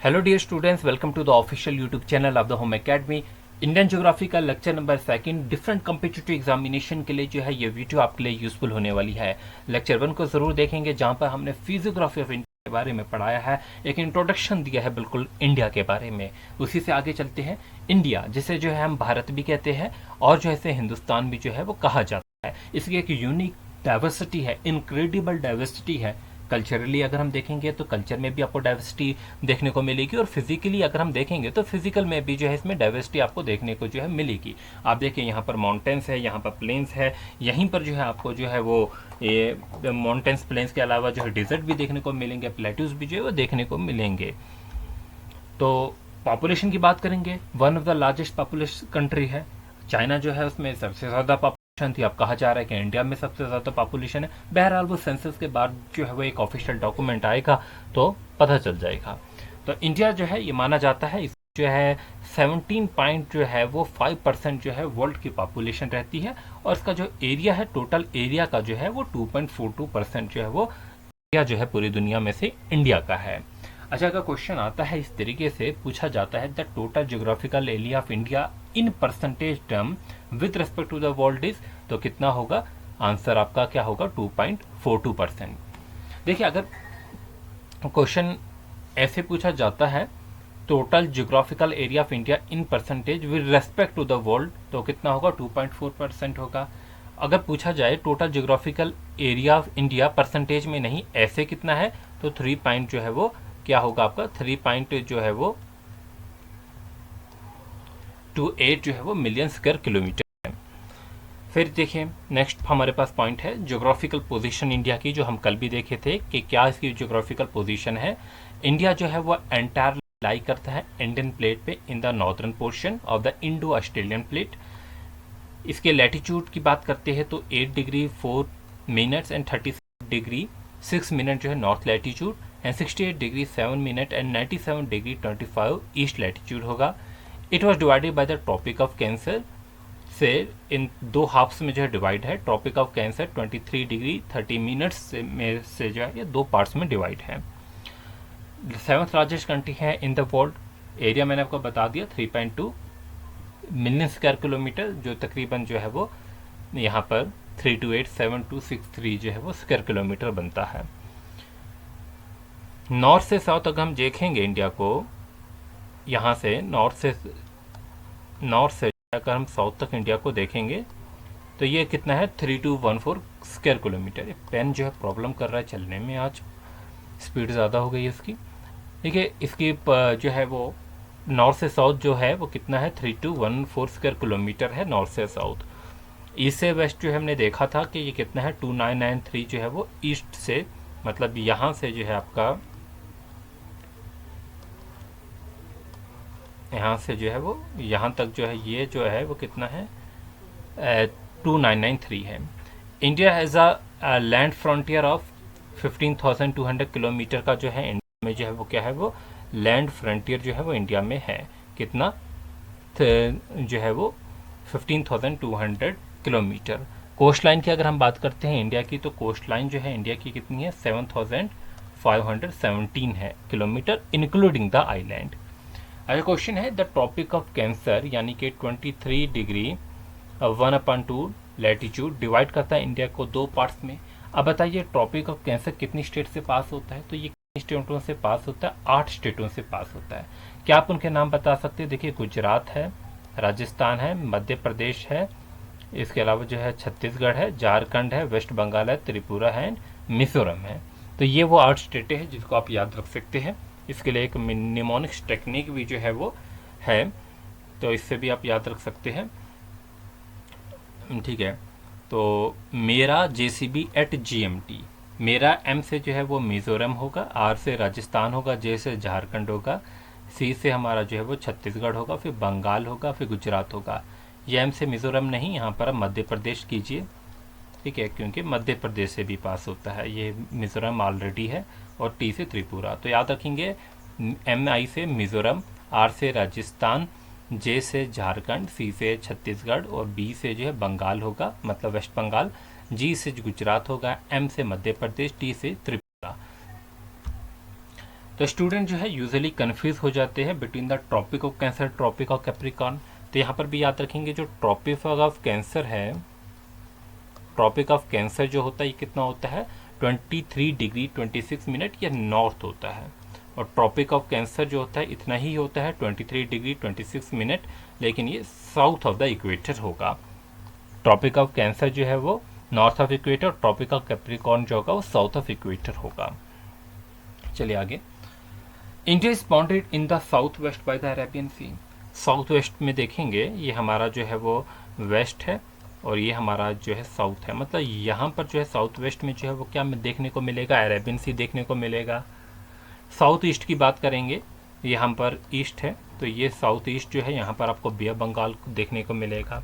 Hello dear students, welcome to the official YouTube channel of the home academy. Indian geography का lecture number second different competitive examination के लिए जो है ये video आपके लिए यूजफुल होने वाली है। लेक्चर 1 को जरूर देखेंगे जहां पर हमने फिजियोग्राफी ऑफ इंडिया के बारे में पढ़ाया है, एक इंट्रोडक्शन दिया है बिल्कुल इंडिया के बारे में। उसी से आगे चलते हैं। इंडिया जिसे जो है हम भारत भी कहते हैं और जो है हिंदुस्तान भी जो है वो कहा जाता है। इसकी एक यूनिक डाइवर्सिटी है, इनक्रेडिबल डाइवर्सिटी है। कल्चरली अगर हम देखेंगे तो कल्चर में भी आपको डाइवर्सिटी देखने को मिलेगी, और फिजिकली अगर हम देखेंगे तो फिजिकल में भी जो है इसमें डाइवर्सिटी आपको देखने को जो है मिलेगी। आप देखिए यहाँ पर माउंटेन्स है, यहाँ पर प्लेन्स है, यहीं पर जो है आपको जो है वो ये माउंटेन्स प्लेन्स के अलावा जो है डिजर्ट भी देखने को मिलेंगे, प्लेट्यूज भी जो है वो देखने को मिलेंगे। तो पॉपुलेशन की बात करेंगे, one of the largest population country है। चाइना जो है उसमें सबसे ज़्यादा पॉपुलेशन थी, अब कहा जा रहा है कि इंडिया में सबसे ज़्यादा पॉपुलेशन है। बहरहाल वो सेंसस के बाद जो है वो एक ऑफिशियल डॉक्यूमेंट आएगा तो पता चल जाएगा। तो इंडिया जो है ये माना जाता है, जो है 17 पॉइंट जो है वो 5% जो है वर्ल्ड की पॉपुलेशन रहती है, और इसका जो एरिया है टोटल एरिया का जो है वो 2.42% जो है वो एरिया जो है पूरी दुनिया में से इंडिया का है। अच्छा, अगर क्वेश्चन आता है इस तरीके से पूछा जाता है the total geographical area of India in percentage term with respect to the world is, तो कितना होगा? आंसर आपका क्या होगा? 2.42%। देखिए, अगर क्वेश्चन ऐसे पूछा जाता है total geographical area of India in percentage with respect to the world, तो कितना होगा? 2.4% होगा। अगर पूछा जाए total geographical area of India percentage में नहीं, ऐसे कितना है, तो 3 पॉइंट जो है वो क्या होगा आपका? 3 पॉइंट जो है वो 28 जो है वो मिलियन स्क्वायर किलोमीटर है। फिर देखिए नेक्स्ट हमारे पास पॉइंट है ज्योग्राफिकल पोजीशन इंडिया की, जो हम कल भी देखे थे कि क्या इसकी ज्योग्राफिकल पोजीशन है। इंडिया जो है वो एंटायर लाई करता है इंडियन प्लेट पे in the northern portion of the Indo Australian plate. इसके लैटिट्यूड की बात करते हैं तो 8 degree 4 minutes and 36 degree 6 minute जो है north latitude, and 68 degree 7 minute and 97 degree 25 east latitude होगा। It was divided by the tropic of cancer से इन 2 हाफ्स में जो है डिवाइड है। Tropic of cancer 23 degree 30 minutes में से जो है ये 2 पार्ट्स में डिवाइड है। 7th लार्जेस्ट कंट्री है इन द वर्ल्ड। एरिया मैंने आपको बता दिया 3.2 मिलियन स्क्वायर किलोमीटर, जो तकरीबन जो है वो यहाँ पर 3287263 जो है वो स्क्वायर किलोमीटर बनता है। नॉर्थ से साउथ अगर हम देखेंगे इंडिया को, यहाँ से नॉर्थ से अगर हम साउथ तक इंडिया को देखेंगे तो ये कितना है? 3214 स्क्वायर किलोमीटर। पेन जो है प्रॉब्लम कर रहा है चलने में, आज स्पीड ज़्यादा हो गई है इसकी। देखिए इसकी जो है वो नॉर्थ से साउथ जो है वो कितना है? 3214 स्क्वायर किलोमीटर है नॉर्थ से साउथ। ईस्ट से वेस्ट जो है हमने देखा था कि ये कितना है? 2993 जो है वो ईस्ट से, मतलब यहाँ से जो है आपका, यहाँ से जो है वो यहाँ तक जो है ये जो है वो कितना है? 2993 है। India has a land frontier of 15,200 kilometre का जो है इंडिया में जो है वो क्या है? वो लैंड फ्रंटियर जो है वो इंडिया में है कितना? जो है वो 15,200 किलोमीटर। कोस्ट लाइन की अगर हम बात करते हैं इंडिया की, तो कोस्ट लाइन जो है इंडिया की कितनी है? 7,517 है किलोमीटर, इंक्लूडिंग द आइलैंड। अगला क्वेश्चन है द ट्रॉपिक ऑफ कैंसर, यानी कि 23 डिग्री 1/2 लैटिट्यूड डिवाइड करता है इंडिया को 2 पार्ट्स में। अब बताइए ट्रॉपिक ऑफ कैंसर कितनी स्टेट से पास होता है? तो ये कितनी स्टेटों से पास होता है? 8 स्टेटों से पास होता है। क्या आप उनके नाम बता सकते हैं? देखिए गुजरात है, राजस्थान है, मध्य प्रदेश है, इसके अलावा जो है छत्तीसगढ़ है, झारखंड है, वेस्ट बंगाल है, त्रिपुरा है एंड मिजोरम है। तो ये वो 8 स्टेटें हैं जिसको आप याद रख सकते हैं। इसके लिए एक निमोनिक्स टेक्निक भी जो है वो है, तो इससे भी आप याद रख सकते हैं। ठीक है, तो मेरा JCB@GMT, मेरा M से जो है वो मिज़ोरम होगा, R से राजस्थान होगा, J से झारखंड होगा, C से हमारा जो है वो छत्तीसगढ़ होगा, फिर बंगाल होगा, फिर गुजरात होगा। ये M से मिज़ोरम नहीं, यहाँ पर आप मध्य प्रदेश कीजिए, ठीक है, क्योंकि मध्य प्रदेश से भी पास होता है। ये मिज़ोरम ऑलरेडी है, और T से त्रिपुरा। तो याद रखेंगे MI से मिज़ोरम, R से राजस्थान, J से झारखंड, C से छत्तीसगढ़ और B से जो है बंगाल होगा, मतलब वेस्ट बंगाल, G से गुजरात होगा, M से मध्य प्रदेश, T से त्रिपुरा। तो स्टूडेंट जो है यूजुअली कन्फ्यूज हो जाते हैं between the tropic of Cancer, Tropic of Capricorn. तो यहाँ पर भी याद रखेंगे जो ट्रॉपिक ऑफ कैंसर है, ट्रॉपिक ऑफ कैंसर जो होता है ये कितना होता है 23 डिग्री 26 मिनट, या नॉर्थ होता है। और ट्रॉपिक ऑफ कैंसर जो होता है इतना ही होता है 23 डिग्री 26 मिनट, लेकिन ये साउथ ऑफ द इक्वेटर होगा। ट्रॉपिक ऑफ कैंसर जो है वो north of equator, Tropic of Capricorn जो होगा वो साउथ ऑफ इक्वेटर होगा। चलिए आगे। India is bounded in the south west by the Arabian Sea. South west में देखेंगे ये हमारा जो है वो वेस्ट है और ये हमारा जो है साउथ है। मतलब यहाँ पर जो है साउथ वेस्ट में जो है वो क्या देखने को मिलेगा, अरेबियन सी देखने को मिलेगा। साउथ ईस्ट की बात करेंगे, यहाँ पर ईस्ट है तो ये साउथ ईस्ट जो है यहाँ पर आपको बे ऑफ बंगाल देखने को मिलेगा।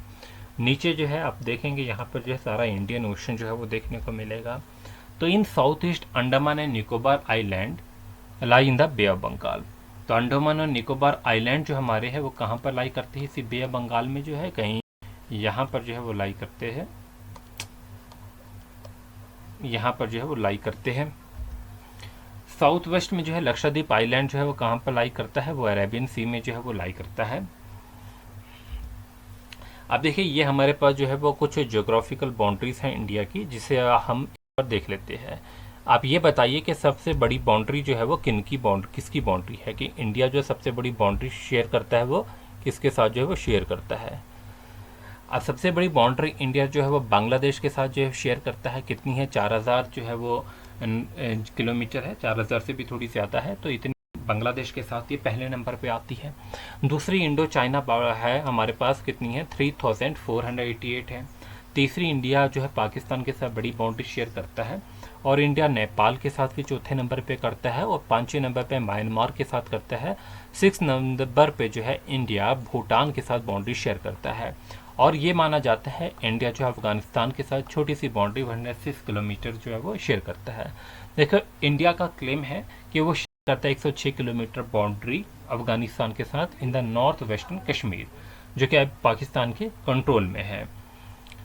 नीचे जो है आप देखेंगे यहाँ पर जो है सारा इंडियन ओशन जो है वो देखने को मिलेगा। तो in south east Andaman and Nicobar island lie in the bay of Bengal. तो अंडमान और निकोबार आइलैंड जो हमारे हैं वो कहाँ पर लाई करते हैं, इसी बे ऑफ बंगाल में जो है कहीं यहाँ पर जो है वो लाई करते हैं, यहाँ पर जो है वो लाई करते हैं। साउथ वेस्ट में जो है लक्षद्वीप आइलैंड जो है वो कहाँ पर लाई करता है, वो अरेबियन सी में जो है वो लाई करता है। अब देखिए ये हमारे पास जो है वो कुछ ज्योग्राफिकल बाउंड्रीज हैं इंडिया की, जिसे हम देख लेते हैं। आप ये बताइए कि सबसे बड़ी बाउंड्री जो है वो किसकी बाउंड्री है, कि इंडिया जो सबसे बड़ी बाउंड्री शेयर करता है वो किसके साथ जो है वो शेयर करता है। अब सबसे बड़ी बाउंड्री इंडिया जो है वो बांग्लादेश के साथ जो है शेयर करता है। कितनी है, 4000 जो है वो किलोमीटर है, 4000 से भी थोड़ी ज़्यादा है। तो इतनी बांग्लादेश के साथ ये पहले नंबर पे आती है। दूसरी इंडो चाइना है हमारे पास, कितनी है 3488 है। तीसरी इंडिया जो है पाकिस्तान के साथ बड़ी बाउंड्री शेयर करता है, और इंडिया नेपाल के साथ भी चौथे नंबर पे करता है, और पाँचवें नंबर पे म्यांमार के साथ करता है। 6 नंबर पे जो है इंडिया भूटान के साथ बाउंड्री शेयर करता है। और ये माना जाता है इंडिया जो है अफगानिस्तान के साथ छोटी सी बाउंड्री 106 किलोमीटर जो है वो शेयर करता है। देखो इंडिया का क्लेम है कि वो शेयर करता है 106 किलोमीटर बाउंड्री अफगानिस्तान के साथ in the north western Kashmir, जो कि अब पाकिस्तान के कंट्रोल में है।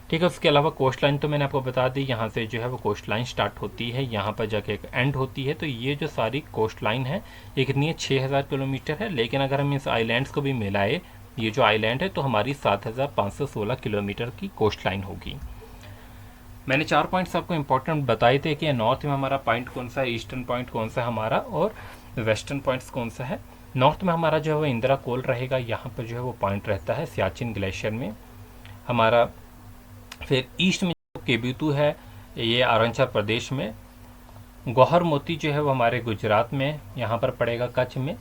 ठीक है, उसके अलावा कोस्ट लाइन तो मैंने आपको बता दी, यहाँ से जो है वो कोस्ट लाइन स्टार्ट होती है, यहाँ पर जाके एक एंड होती है। तो ये जो सारी कोस्ट लाइन है ये कितनी है 6000 किलोमीटर है। लेकिन अगर हम इस आइलैंड्स को भी मिलाए, ये जो आइलैंड है, तो हमारी 7516 किलोमीटर की कोस्ट लाइन होगी। मैंने 4 पॉइंट्स आपको इंपॉर्टेंट बताए थे कि नॉर्थ में हमारा पॉइंट कौन सा है, ईस्टर्न पॉइंट कौन सा है हमारा, और वेस्टर्न पॉइंट्स कौन सा है। नॉर्थ में हमारा जो है वो इंदिरा कोल रहेगा, यहाँ पर जो है वो पॉइंट रहता है सियाचिन ग्लेशियर में हमारा। फिर ईस्ट में जो केबीतू है ये अरुणाचल प्रदेश में। गौहर मोती जो है वो हमारे गुजरात में यहाँ पर पड़ेगा कच्छ में।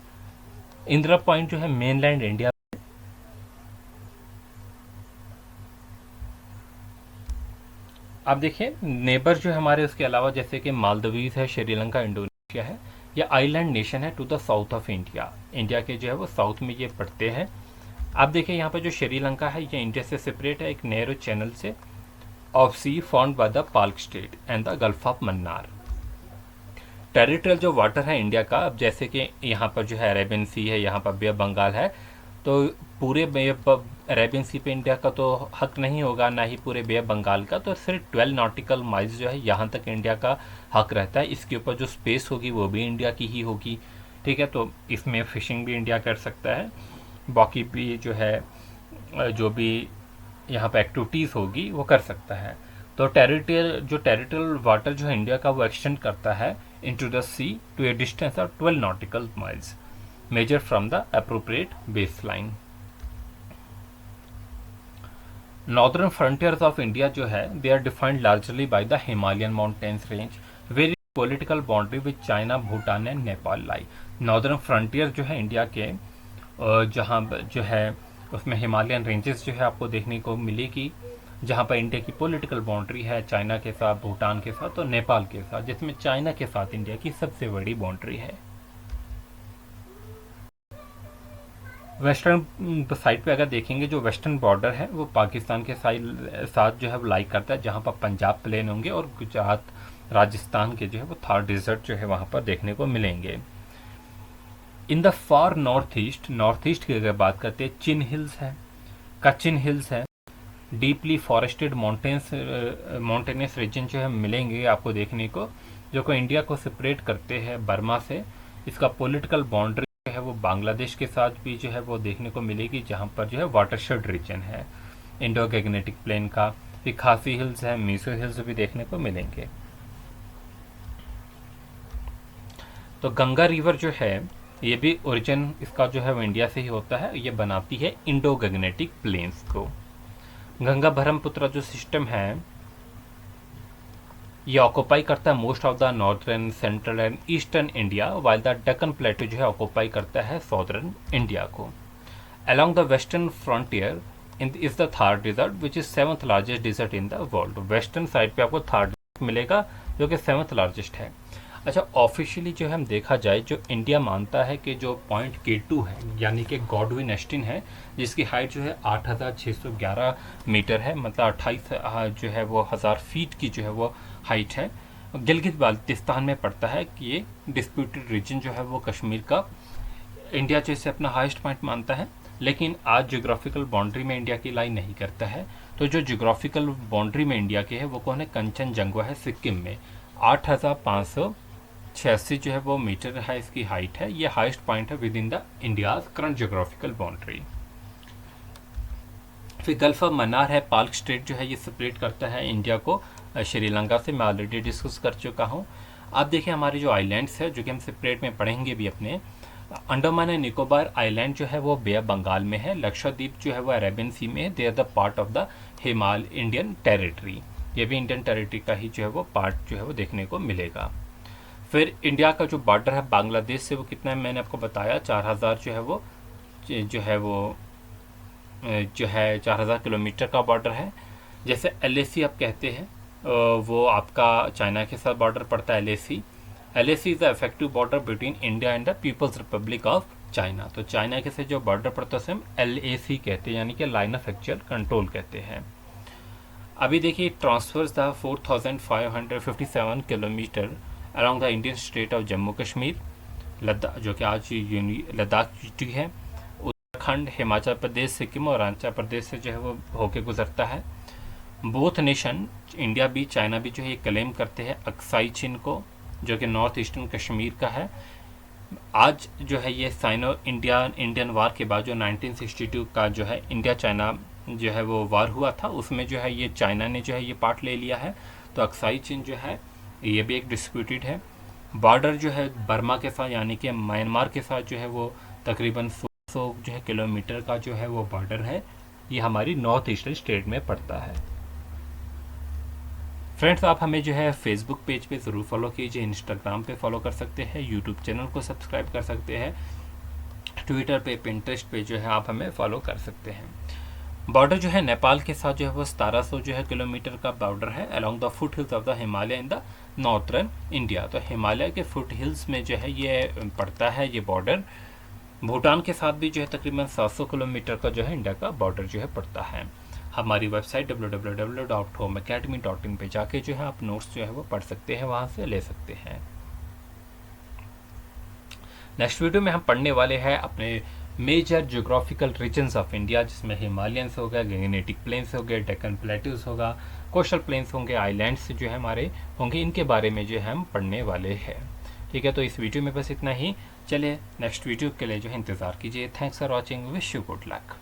इंदिरा पॉइंट जो है मेनलैंड इंडिया। आप देखिए नेबर जो है हमारे उसके अलावा जैसे कि मालदीव्स है, श्रीलंका, इंडोनेशिया है, ये आइलैंड नेशन है to the south of India. India के जो है वो साउथ में ये पड़ते हैं। आप देखिए यहाँ पर जो श्रीलंका है ये इंडिया से सेपरेट है एक नैरो चैनल से of sea found by the Palk strait and the Gulf of Mannar. Territorial जो वाटर है इंडिया का, अब जैसे कि यहाँ पर जो है अरेबियन सी है, यहाँ पर बे ऑफ बंगाल है, तो पूरे बे ऑफ अरेबियन सी पे इंडिया का तो हक नहीं होगा, ना ही पूरे बे ऑफ बंगाल का। तो सिर्फ 12 नॉटिकल माइल्स जो है यहाँ तक इंडिया का हक रहता है। इसके ऊपर जो स्पेस होगी वो भी इंडिया की ही होगी। ठीक है, तो इसमें फिशिंग भी इंडिया कर सकता है, बाकी भी जो है जो भी यहाँ पर एक्टिविटीज़ होगी वो कर सकता है। तो टेरिटोरियल वाटर जो है इंडिया का वो एक्सटेंड करता है into the sea to a distance of 12 nautical miles measured from the appropriate baseline. Northern frontiers of India जो है they are defined largely by the Himalayan mountains range, where political boundary with China, Bhutan and Nepal lie. Northern frontier जो है India के जहाँ जो है उसमें Himalayan ranges जो है आपको देखने को मिलेगी, जहाँ पर इंडिया की पॉलिटिकल बाउंड्री है चाइना के साथ, भूटान के साथ और नेपाल के साथ, जिसमें चाइना के साथ इंडिया की सबसे बड़ी बाउंड्री है। वेस्टर्न साइड पे अगर देखेंगे जो वेस्टर्न बॉर्डर है वो पाकिस्तान के साथ जो है वो लाई करता है, जहाँ पर पंजाब प्लेन होंगे और गुजरात, राजस्थान के जो है वो थार डिजर्ट जो है वहाँ पर देखने को मिलेंगे। In the far north east की अगर बात करते हैं, चिन हिल्स है, कचिन हिल्स है, डीपली फॉरेस्टेड माउंटेनियस रीजन जो है मिलेंगे आपको देखने को, जो को इंडिया को सेपरेट करते हैं बर्मा से। इसका पॉलिटिकल बाउंड्री जो है वो बांग्लादेश के साथ भी जो है वो देखने को मिलेगी, जहाँ पर जो है वाटरशेड रीजन है इंडो गैंगनेटिक प्लेन का। फिर खासी हिल्स है, मीसो हिल्स भी देखने को मिलेंगे। तो गंगा रिवर जो है ये भी ओरिजिन इसका जो है वो इंडिया से ही होता है, ये बनाती है इंडो गैंगनेटिक प्लेन्स को। गंगा ब्रह्मपुत्र जो सिस्टम है ये ऑक्यूपाई करता है most of the northern, central and eastern India, while the Deccan plateau जो है ऑक्यूपाई करता है साउदर्न इंडिया को। Along the western frontier is the Thar desert which is 7th largest desert in the world. Western side पे आपको Thar dessert मिलेगा जो कि 7th लार्जेस्ट है। अच्छा, ऑफिशियली जो है हम देखा जाए, जो इंडिया मानता है कि जो पॉइंट K2 है यानी कि गॉडविन एस्टिन है, जिसकी हाइट जो है 8,611 मीटर है, मतलब 28 जो है वो 1000 फीट की जो है वो हाइट है। गिलगित बाल्टिस्तान में पड़ता है कि ये डिस्प्यूटेड रीजन जो है वो कश्मीर का इंडिया जो इसे अपना हाईएस्ट पॉइंट मानता है, लेकिन आज जियोग्राफिकल बाउंड्री में इंडिया की लाई नहीं करता है। तो जो जियोग्राफिकल बाउंड्री में इंडिया के है वो कौन है? कंचनजंगा है सिक्किम में। 8,586 जो है वो मीटर है इसकी हाइट है। ये हाईएस्ट पॉइंट है with in the India's current geographical boundary. फिर गल्फ ऑफ मन्नार है, पाल्क स्ट्रेट जो है ये सेपरेट करता है इंडिया को श्रीलंका से, मैं ऑलरेडी डिस्कस कर चुका हूँ। आप देखिए हमारे जो आइलैंड्स है जो कि हम सेपरेट में पढ़ेंगे भी अपने, अंडमान एंड निकोबार आइलैंड जो है वो बे ऑफ बंगाल में है, लक्षद्वीप जो है वो अरेबियन सी में है, they are the part of the Himalaya Indian territory, ये भी इंडियन टेरिटरी का ही जो है वो पार्ट जो है वो देखने को मिलेगा। फिर इंडिया का जो बॉर्डर है बांग्लादेश से वो कितना है मैंने आपको बताया, 4000 जो है वो 4000 किलोमीटर का बॉर्डर है। जैसे LAC आप कहते हैं वो आपका चाइना के साथ बॉर्डर पड़ता है। LAC is the effective border between India and the People's Republic of China. तो चाइना के साथ जो बॉर्डर पड़ता है उसे हम LAC कहते हैं, यानी कि लाइन ऑफ एक्चुअल कंट्रोल कहते हैं। अभी देखिए transverse the 4557 kilometre along the Indian state of Jammu Kashmir, Ladakh जो कि आज लद्दाख सिटी है, उत्तराखंड, हिमाचल प्रदेश, सिक्किम और अरुणाचल प्रदेश से जो है वो होके गुजरता है। बोथ नेशन इंडिया भी चाइना भी जो है ये क्लेम करते हैं अक्साई चिन को, जो कि नॉर्थ ईस्टर्न कश्मीर का है। आज जो है ये साइनो इंडियन वार के बाद जो 1962 का जो है इंडिया चाइना जो है वो वार हुआ था, उसमें जो है ये चाइना ने जो है ये पार्ट ले लिया है। तो अक्साई चिन जो है ये भी एक डिस्प्यूटेड है। बॉर्डर जो है बर्मा के साथ यानी कि म्यांमार के साथ जो है वो तकरीबन 100 जो है किलोमीटर का जो है वो बॉर्डर है, ये हमारी नॉर्थ ईस्टर्न स्टेट में पड़ता है। फ्रेंड्स, आप हमें जो है फेसबुक पेज पे ज़रूर फॉलो कीजिए, इंस्टाग्राम पे फॉलो कर सकते हैं, यूट्यूब चैनल को सब्सक्राइब कर सकते हैं, ट्विटर पे, पिंटरेस्ट पे जो है आप हमें फॉलो कर सकते हैं। बॉर्डर जो है नेपाल के साथ जो है वो 1700 जो है किलोमीटर का बॉर्डर है along the foot hills of the Himalaya in the northern India. तो हिमालय के फुट हिल्स में जो है ये पड़ता है ये बॉर्डर। भूटान के साथ भी जो है तकरीबन 700 किलोमीटर का जो है इंडिया का बॉर्डर जो है पड़ता है। हमारी वेबसाइट www.homeacademy.in पे जाके जो है आप नोट्स जो है वो पढ़ सकते हैं, वहाँ से ले सकते हैं। नेक्स्ट वीडियो में हम पढ़ने वाले हैं अपने major geographical regions of India, जिसमें हिमालयंस हो गया, गैंगनेटिक प्लेन्स हो गए, डेक्कन प्लेट्यूज होगा, कोस्टल प्लेन्स होंगे, आइलैंड्स जो है हमारे होंगे, इनके बारे में जो है हम पढ़ने वाले हैं। ठीक है, तो इस वीडियो में बस इतना ही। चलिए नेक्स्ट वीडियो के लिए जो है इंतज़ार कीजिए। Thanks for watching, wish you good luck.